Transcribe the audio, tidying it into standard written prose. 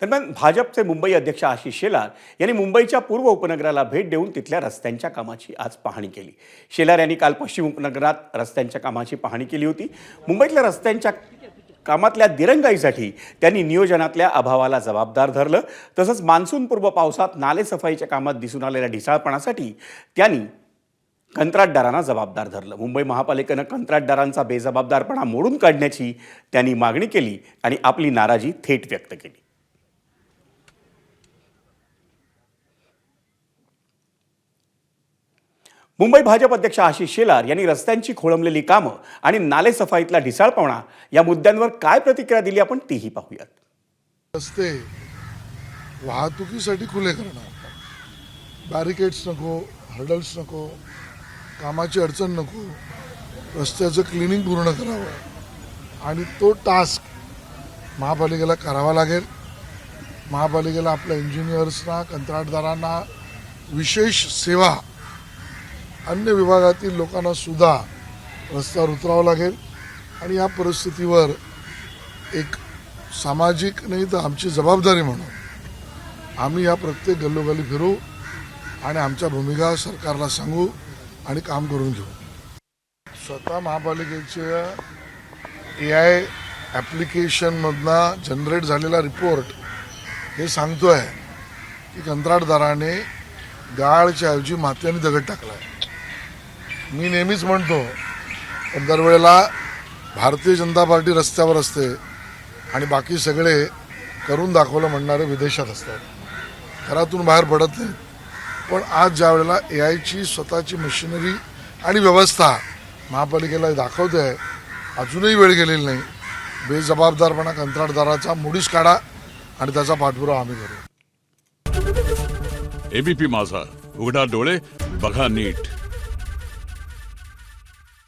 दरम्यान भाजपचे मुंबई अध्यक्ष आशिष शेलार यांनी मुंबईच्या पूर्व उपनगराला भेट देऊन तिथल्या रस्त्यांच्या कामाची आज पाहणी केली। शेलार यांनी काल पश्चिम उपनगरात रस्त्यांच्या कामाची पाहणी केली होती। मुंबईतल्या रस्त्यांच्या कामातल्या दिरंगाईसाठी त्यांनी नियोजनातल्या अभावाला जबाबदार धरलं। तसंच मान्सूनपूर्व पावसात नाले सफाईच्या कामात दिसून आलेल्या ढिसाळपणासाठी त्यांनी कंत्राटदारांना जबाबदार धरलं। मुंबई महापालिकेनं कंत्राटदारांचा बेजबाबदारपणा मोडून काढण्याची त्यांनी मागणी केली आणि आपली नाराजी थेट व्यक्त केली। मुंबई भाजप अध्यक्ष आशिष शेलार यांनी रस्त्यांची खोळंबलेली कामं आणि नाले सफाईतला ढिसाळपणा या मुद्द्यांवर काय प्रतिक्रिया दिली आपण तीही पाहूयात। रस्ते वाहतुकीसाठी खुले करणार, बॅरिकेड्स नको, हर्डल्स नको, कामाची अडचण नको, रस्त्याचं क्लिनिंग पूर्ण करावं आणि तो टास्क महापालिकेला करावा लागेल। महापालिकेला आपल्या इंजिनियर्सना, कंत्राटदारांना विशेष सेवा, अन्य विभागातील लोकांना सुद्धा रस्त्यावर उतरावं लागेल आणि या परिस्थितीवर एक सामाजिक नाही तर आमची जबाबदारी म्हणून आम्ही या प्रत्येक गल्लोगल्ली फिरू आणि आमच्या भूमिका सरकारला सांगू आणि काम करून घेऊ। स्वतः महापालिकेच्या AI ॲप्लिकेशनमधनं जनरेट झालेला रिपोर्ट हे सांगतोय की कंत्राटदाराने गाळच्या ऐवजी मात्याने दगड टाकला आहे। मी नेहमीच म्हणतो पण दरवेळेला भारतीय जनता पार्टी रस्त्यावर असते आणि बाकी सगळे करून दाखवलं म्हणणारे विदेशात असतात, घरातून बाहेर पडत नाहीत। पण आज ज्या वेळेला AIची स्वतःची मशिनरी आणि व्यवस्था महापालिकेला दाखवते आहे, अजूनही वेळ गेलेली नाही। बेजबाबदारपणा कंत्राटदाराचा मोडीस काढा आणि त्याचा पाठपुरावा आम्ही करू। ABP माझा, उघडा डोळे बघा नीट।